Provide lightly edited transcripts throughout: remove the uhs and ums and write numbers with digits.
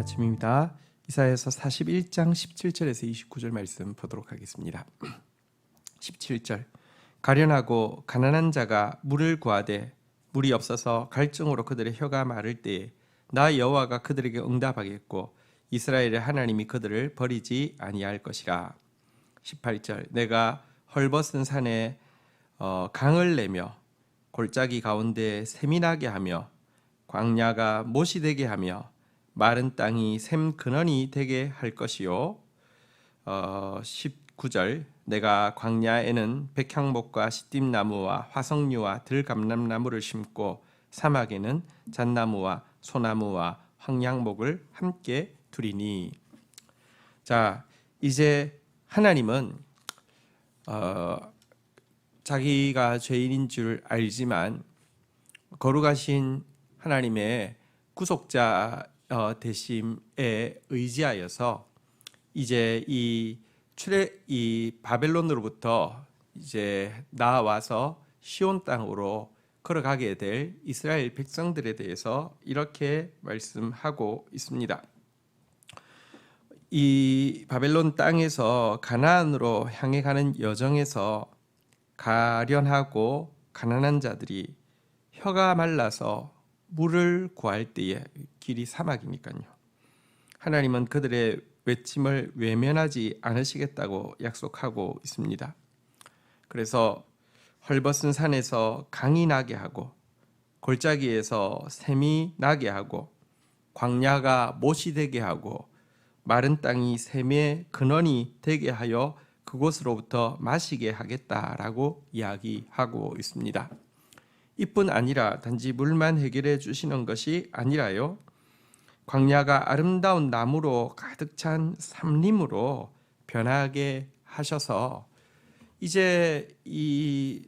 아침입니다. 이사야서 41장 17절에서 29절 말씀 보도록 하겠습니다. 17절 가련하고 가난한 자가 물을 구하되 물이 없어서 갈증으로 그들의 혀가 마를 때에 나 여호와가 그들에게 응답하겠고 이스라엘의 하나님이 그들을 버리지 아니할 것이라. 18절 내가 헐벗은 산에 강을 내며 골짜기 가운데 샘이 나게 하며 광야가 못이 되게 하며 마른 땅이 샘 근원이 되게 할 것이요. 19절 내가 광야에는 백향목과 시띠나무와 화석류와 들감람나무를 심고 사막에는 잣나무와 소나무와 황양목을 함께 두리니. 자, 이제 하나님은 자기가 죄인인 줄 알지만 거룩하신 하나님의 구속자 되심에 의지하여서 이제 이 바벨론으로부터 이제 나와서 시온 땅으로 걸어가게 될 이스라엘 백성들에 대해서 이렇게 말씀하고 있습니다. 이 바벨론 땅에서 가나안으로 향해 가는 여정에서 가련하고 가난한 자들이 혀가 말라서 물을 구할 때에 길이 사막이니까요. 하나님은 그들의 외침을 외면하지 않으시겠다고 약속하고 있습니다. 그래서 헐벗은 산에서 강이 나게 하고 골짜기에서 샘이 나게 하고 광야가 못이 되게 하고 마른 땅이 샘의 근원이 되게 하여 그곳으로부터 마시게 하겠다라고 이야기하고 있습니다. 이뿐 아니라 단지 물만 해결해 주시는 것이 아니라요, 광야가 아름다운 나무로 가득 찬 삼림으로 변하게 하셔서 이제 이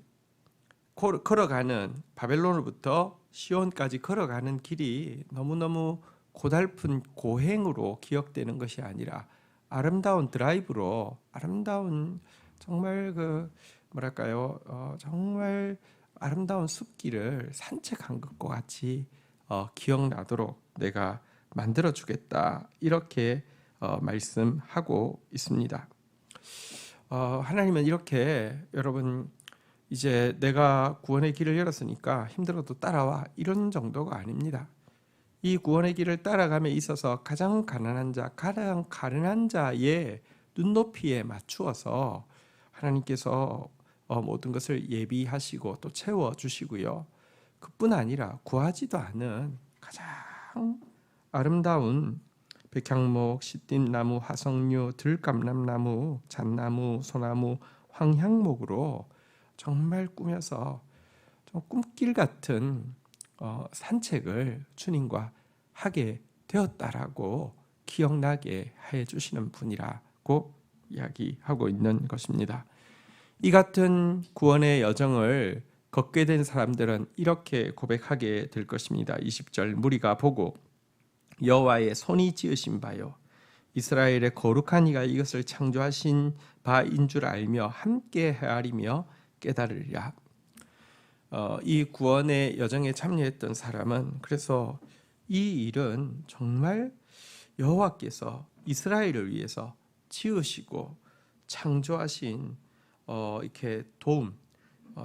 걸어가는 바벨론으로부터 시온까지 걸어가는 길이 너무너무 고달픈 고행으로 기억되는 것이 아니라 아름다운 드라이브로, 아름다운 정말 정말 아름다운 숲길을 산책한 것과 같이 기억나도록 내가 만들어주겠다, 이렇게 말씀하고 있습니다. 하나님은 이렇게, 여러분 이제 내가 구원의 길을 열었으니까 힘들어도 따라와, 이런 정도가 아닙니다. 이 구원의 길을 따라감에 있어서 가장 가난한 자, 가장 가난한 자의 눈높이에 맞추어서 하나님께서 모든 것을 예비하시고 또 채워주시고요. 그뿐 아니라 구하지도 않은 가장 아름다운 백향목, 시띠나무, 화석류, 들감람나무, 잣나무, 소나무, 황향목으로 정말 꾸며서 좀 꿈길 같은 산책을 주님과 하게 되었다라고 기억나게 해주시는 분이라고 이야기하고 있는 것입니다. 이 같은 구원의 여정을 걷게 된 사람들은 이렇게 고백하게 될 것입니다. 20절 무리가 보고 여호와의 손이 지으신 바요 이스라엘의 거룩한 이가 이것을 창조하신 바인 줄 알며 함께 헤아리며 깨달으리라. 이 구원의 여정에 참여했던 사람은 그래서 이 일은 정말 여호와께서 이스라엘을 위해서 지으시고 창조하신 이렇게 도움,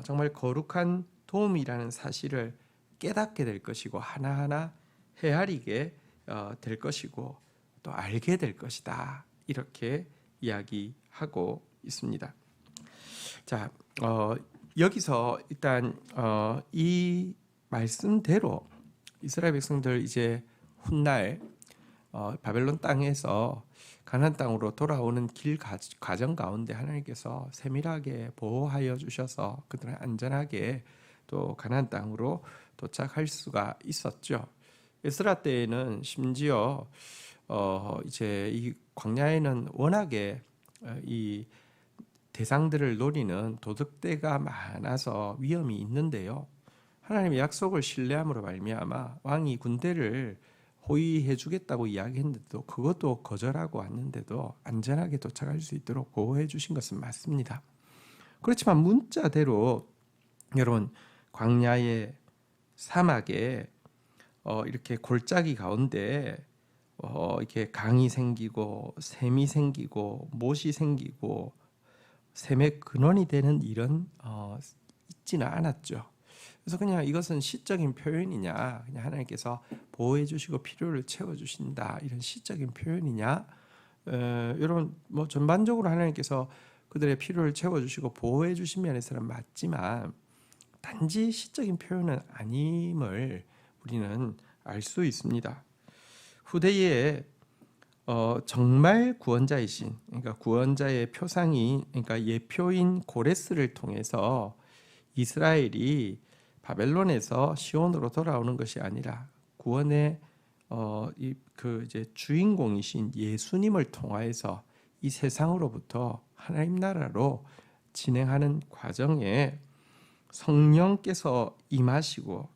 정말 거룩한 도움이라는 사실을 깨닫게 될 것이고 하나하나 헤아리게 될 것이고 또 알게 될 것이다, 이렇게 이야기하고 있습니다. 자, 여기서 일단 이 말씀대로 이스라엘 백성들 이제 훗날 바벨론 땅에서 가나안 땅으로 돌아오는 길 과정 가운데 하나님께서 세밀하게 보호하여 주셔서 그들은 안전하게 또 가나안 땅으로 도착할 수가 있었죠. 에스라 때에는 심지어 이제 이 광야에는 워낙에 이 대상들을 노리는 도둑대가 많아서 위험이 있는데요, 하나님의 약속을 신뢰함으로 말미암아 왕이 군대를 호위해 주겠다고 이야기했는데도 그것도 거절하고 왔는데도 안전하게 도착할 수 있도록 보호해 주신 것은 맞습니다. 그렇지만 문자대로 여러분 광야의 사막에 이렇게 골짜기 가운데 이렇게 강이 생기고 샘이 생기고 못이 생기고 샘의 근원이 되는 일은 있지는 않았죠. 그래서 그냥 이것은 시적인 표현이냐, 그냥 하나님께서 보호해 주시고 필요를 채워 주신다 이런 시적인 표현이냐, 이런 전반적으로 하나님께서 그들의 필요를 채워 주시고 보호해 주신 면에서는 맞지만 단지 시적인 표현은 아님을 우리는 알 수 있습니다. 후대에 정말 구원자이신, 그러니까 구원자의 표상이, 그러니까 예표인 고레스를 통해서 이스라엘이 바벨론에서 시온으로 돌아오는 것이 아니라 구원의 이제 주인공이신 예수님을 통하여서 이 세상으로부터 하나님 나라로 진행하는 과정에 성령께서 임하시고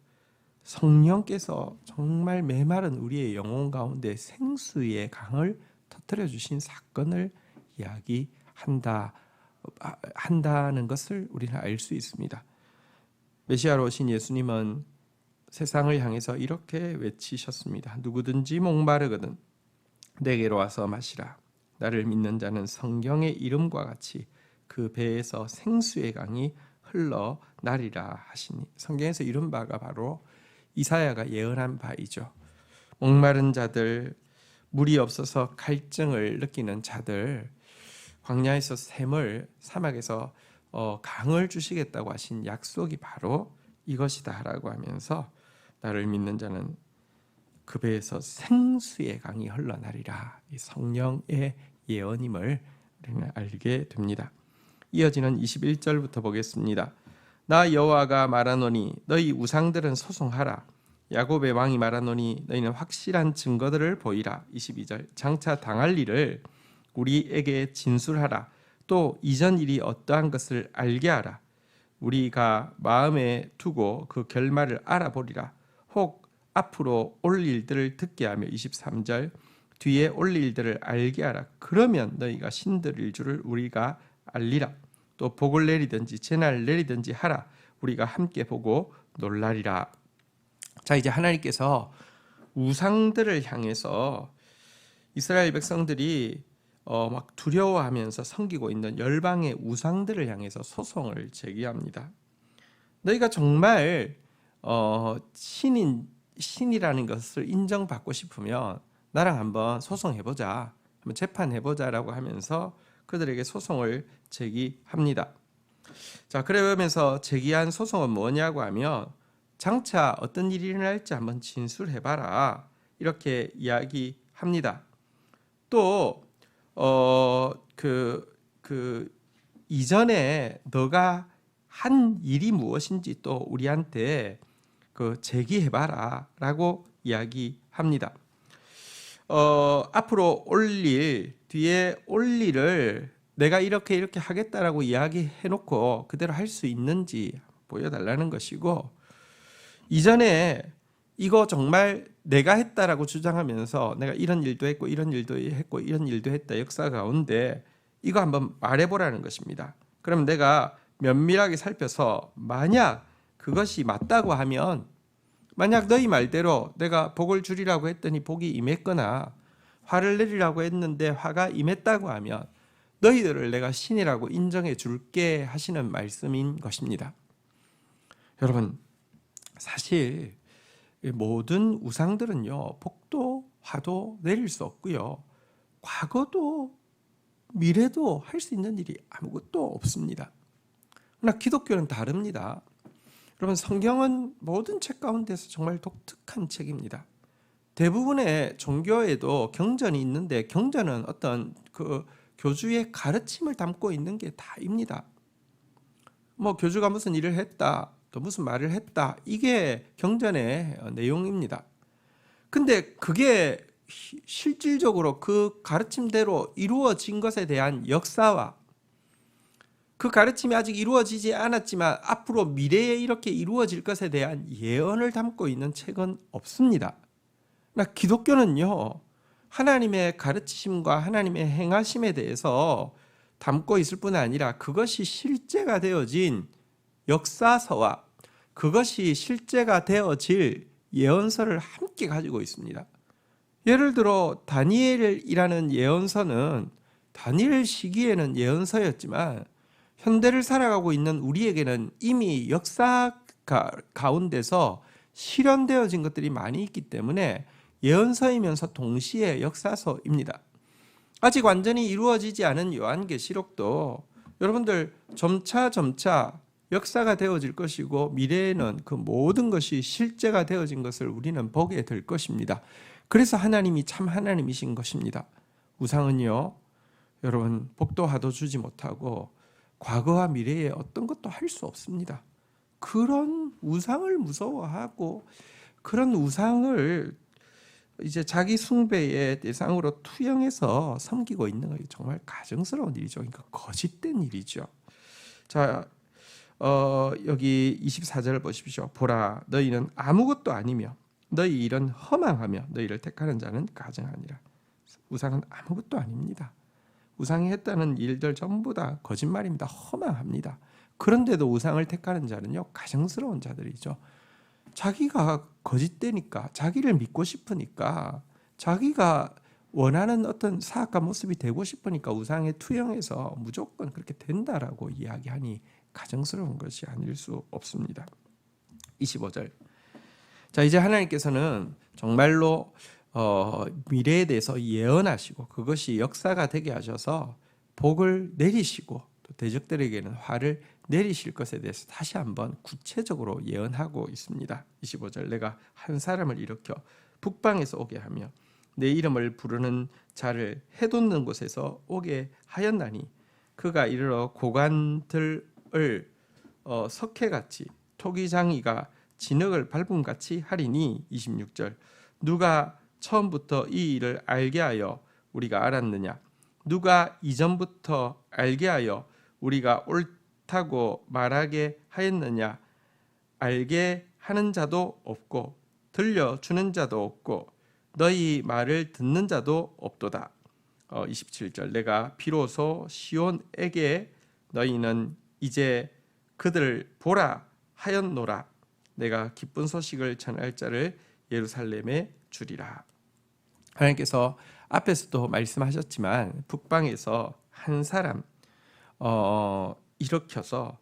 성령께서 정말 메마른 우리의 영혼 가운데 생수의 강을 터뜨려 주신 사건을 한다는 것을 우리는 알 수 있습니다. 메시아로 오신 예수님은 세상을 향해서 이렇게 외치셨습니다. 누구든지 목마르거든 내게로 와서 마시라. 나를 믿는 자는 성경의 이름과 같이 그 배에서 생수의 강이 흘러나리라 하시니, 성경에서 이런 바가 바로 이사야가 예언한 바이죠. 목마른 자들, 물이 없어서 갈증을 느끼는 자들, 광야에서 샘을, 사막에서 강을 주시겠다고 하신 약속이 바로 이것이다라고 하면서 나를 믿는 자는 그 배에서 생수의 강이 흘러나리라, 이 성령의 예언임을 우리는 알게 됩니다. 이어지는 21절부터 보겠습니다. 나 여호와가 말하노니 너희 우상들은 소송하라. 야곱의 왕이 말하노니 너희는 확실한 증거들을 보이라. 22절 장차 당할 일을 우리에게 진술하라. 또 이전 일이 어떠한 것을 알게 하라. 우리가 마음에 두고 그 결말을 알아보리라. 혹 앞으로 올 일들을 듣게 하며 23절 뒤에 올 일들을 알게 하라. 그러면 너희가 신들일 줄을 우리가 알리라. 또 복을 내리든지 재난을 내리든지 하라. 우리가 함께 보고 놀라리라. 자, 이제 하나님께서 우상들을 향해서 이스라엘 백성들이 막 두려워하면서 섬기고 있는 열방의 우상들을 향해서 소송을 제기합니다. 너희가 정말 신이라는 것을 인정받고 싶으면 나랑 한번 소송해보자, 한번 재판해보자라고 하면서 그들에게 소송을 제기합니다. 자, 그러면서 제기한 소송은 뭐냐고 하면 장차 어떤 일이 일어날지 한번 진술해봐라, 이렇게 이야기합니다. 또 이전에 너가 한 일이 무엇인지 또 우리한테 제기해봐라 라고 이야기합니다. 앞으로 올 일, 뒤에 올 일을 내가 이렇게 하겠다라고 이야기해놓고 그대로 할 수 있는지 보여달라는 것이고, 이전에 이거 정말 내가 했다라고 주장하면서 내가 이런 일도 했고 이런 일도 했고 이런 일도 했다, 역사 가운데 이거 한번 말해보라는 것입니다. 그럼 내가 면밀하게 살펴서 만약 그것이 맞다고 하면, 만약 너희 말대로 내가 복을 주리라고 했더니 복이 임했거나 화를 내리라고 했는데 화가 임했다고 하면 너희들을 내가 신이라고 인정해 줄게 하시는 말씀인 것입니다. 여러분, 사실 모든 우상들은요, 복도 화도 내릴 수 없고요, 과거도 미래도 할 수 있는 일이 아무것도 없습니다. 그러나 기독교는 다릅니다. 여러분, 성경은 모든 책 가운데서 정말 독특한 책입니다. 대부분의 종교에도 경전이 있는데 경전은 어떤 교주의 가르침을 담고 있는 게 다입니다. 교주가 무슨 일을 했다, 또 무슨 말을 했다, 이게 경전의 내용입니다. 근데 그게 실질적으로 그 가르침대로 이루어진 것에 대한 역사와 그 가르침이 아직 이루어지지 않았지만 앞으로 미래에 이렇게 이루어질 것에 대한 예언을 담고 있는 책은 없습니다. 그러나 기독교는요, 하나님의 가르치심과 하나님의 행하심에 대해서 담고 있을 뿐 아니라 그것이 실제가 되어진 역사서와 그것이 실제가 되어질 예언서를 함께 가지고 있습니다. 예를 들어 다니엘이라는 예언서는 다니엘 시기에는 예언서였지만 현대를 살아가고 있는 우리에게는 이미 역사 가운데서 실현되어진 것들이 많이 있기 때문에 예언서이면서 동시에 역사서입니다. 아직 완전히 이루어지지 않은 요한계시록도 여러분들 점차 역사가 되어질 것이고 미래에는 그 모든 것이 실제가 되어진 것을 우리는 보게 될 것입니다. 그래서 하나님이 참 하나님이신 것입니다. 우상은요, 여러분 복도화도 주지 못하고 과거와 미래에 어떤 것도 할 수 없습니다. 그런 우상을 무서워하고 그런 우상을 이제 자기 숭배의 대상으로 투영해서 섬기고 있는 것이 정말 가증스러운 일이죠. 그러니까 거짓된 일이죠. 자, 여기 24절을 보십시오. 보라, 너희는 아무것도 아니며 너희 일은 허망하며 너희를 택하는 자는 가증하니라. 우상은 아무것도 아닙니다. 우상이 했다는 일들 전부 다 거짓말입니다. 허망합니다. 그런데도 우상을 택하는 자는요, 가증스러운 자들이죠. 자기가 거짓되니까, 자기를 믿고 싶으니까, 자기가 원하는 어떤 사악한 모습이 되고 싶으니까 우상에 투영해서 무조건 그렇게 된다라고 이야기하니 가증스러운 것이 아닐 수 없습니다. 25절. 자, 이제 하나님께서는 정말로 미래에 대해서 예언하시고 그것이 역사가 되게 하셔서 복을 내리시고 또 대적들에게는 화를 내리실 것에 대해서 다시 한번 구체적으로 예언하고 있습니다. 25절. 내가 한 사람을 일으켜 북방에서 오게 하며 내 이름을 부르는 자를 해돋는 곳에서 오게 하였나니 그가 이르러 고관들을 석회같이 토기장이가 진흙을 밟음같이 하리니. 26절. 누가 처음부터 이 일을 알게 하여 우리가 알았느냐? 누가 이전부터 알게 하여 우리가 옳다고 말하게 하였느냐? 알게 하는 자도 없고 들려주는 자도 없고 너희 말을 듣는 자도 없도다. 27절. 내가 비로소 시온에게 너희는 이제 그들을 보라 하였노라. 내가 기쁜 소식을 전할 자를 예루살렘에 주리라. 하나님께서 앞에서도 말씀하셨지만 북방에서 한 사람 일으켜서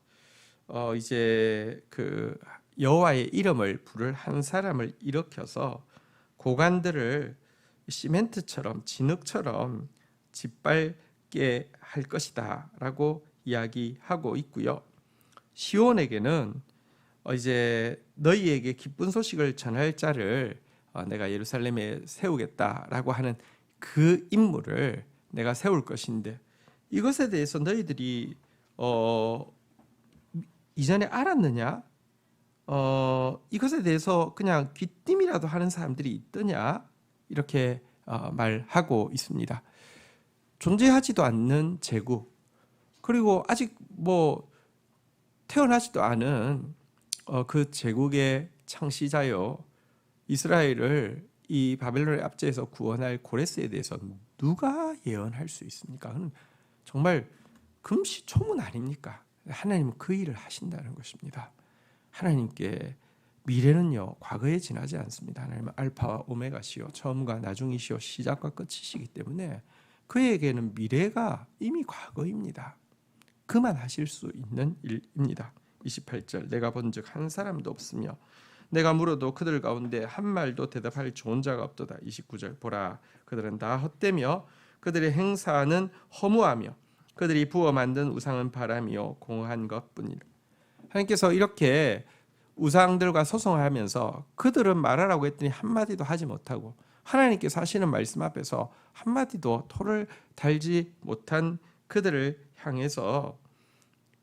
이제 그 여호와의 이름을 부를 한 사람을 일으켜서 고관들을 시멘트처럼 진흙처럼 짓밟게 할 것이다라고 이야기하고 있고요. 시온에게는 이제 너희에게 기쁜 소식을 전할 자를 내가 예루살렘에 세우겠다라고 하는 그 인물을 내가 세울 것인데 이것에 대해서 너희들이 이전에 알았느냐? 이것에 대해서 그냥 귀띔이라도 하는 사람들이 있더냐? 이렇게 말하고 있습니다. 존재하지도 않는 제국, 그리고 아직 태어나지도 않은 그 제국의 창시자요 이스라엘을 이 바벨론의 압제에서 구원할 고레스에 대해서 누가 예언할 수 있습니까? 그건 정말 금시초문 아닙니까? 하나님은 그 일을 하신다는 것입니다. 하나님께 미래는요 과거에 지나지 않습니다. 하나님은 알파와 오메가시요 처음과 나중이시요 시작과 끝이시기 때문에 그에게는 미래가 이미 과거입니다. 그만 하실 수 있는 일입니다. 28절. 내가 본즉 한 사람도 없으며 내가 물어도 그들 가운데 한 말도 대답할 좋은 자가 없도다. 29절. 보라 그들은 다 헛되며 그들의 행사는 허무하며 그들이 부어 만든 우상은 바람이요 공허한 것뿐이라. 하나님께서 이렇게 우상들과 소송하면서 그들은 말하라고 했더니 한마디도 하지 못하고 하나님께서 하시는 말씀 앞에서 한마디도 토를 달지 못한 그들을 향해서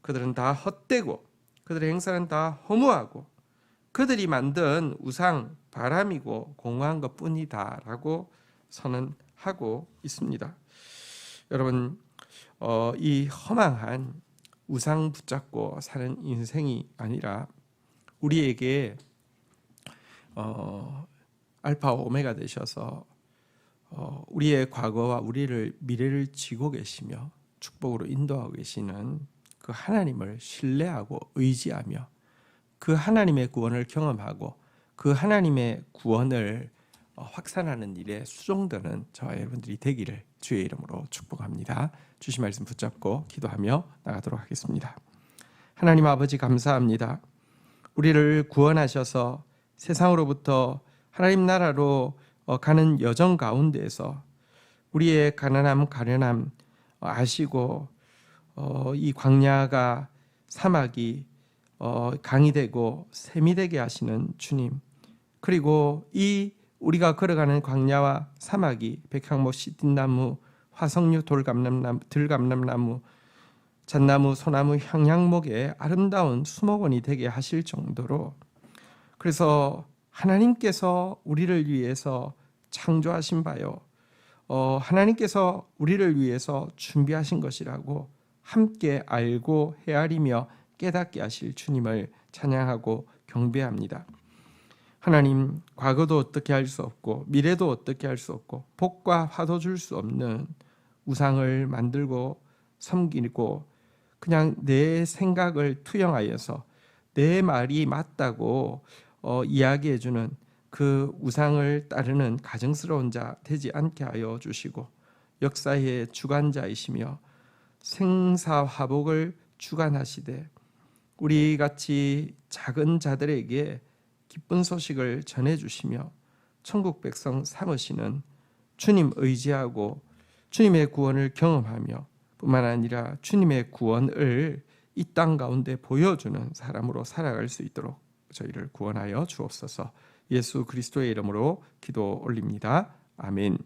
그들은 다 헛되고 그들의 행사는 다 허무하고 그들이 만든 우상 바람이고 공허한 것뿐이다 라고 선언하고 있습니다. 여러분 이 허망한 우상 붙잡고 사는 인생이 아니라 우리에게 알파와 오메가 되셔서 우리의 과거와 우리를 미래를 지고 계시며 축복으로 인도하고 계시는 그 하나님을 신뢰하고 의지하며 그 하나님의 구원을 경험하고 그 하나님의 구원을 확산하는 일에 수종되는 저와 여러분들이 되기를 주의 이름으로 축복합니다. 주신 말씀 붙잡고 기도하며 나가도록 하겠습니다. 하나님 아버지 감사합니다. 우리를 구원하셔서 세상으로부터 하나님 나라로 가는 여정 가운데에서 우리의 가난함 가련함 아시고 이 광야가 사막이 강이 되고 샘이 되게 하시는 주님, 그리고 이 우리가 걸어가는 광야와 사막이 백향목, 시딘나무, 화석류, 돌감람나무, 들감람나무, 잣나무, 소나무, 향양목의 아름다운 수목원이 되게 하실 정도로, 그래서 하나님께서 우리를 위해서 창조하신 바요, 하나님께서 우리를 위해서 준비하신 것이라고 함께 알고 헤아리며 깨닫게 하실 주님을 찬양하고 경배합니다. 하나님, 과거도 어떻게 할 수 없고 미래도 어떻게 할 수 없고 복과 화도 줄 수 없는 우상을 만들고 섬기고 그냥 내 생각을 투영하여서 내 말이 맞다고 이야기해주는 그 우상을 따르는 가증스러운 자 되지 않게 하여 주시고, 역사의 주관자이시며 생사화복을 주관하시되 우리 같이 작은 자들에게 기쁜 소식을 전해주시며 천국 백성 삼으시는 주님 의지하고 주님의 구원을 경험하며 뿐만 아니라 주님의 구원을 이 땅 가운데 보여주는 사람으로 살아갈 수 있도록 저희를 구원하여 주옵소서. 예수 그리스도의 이름으로 기도 올립니다. 아멘.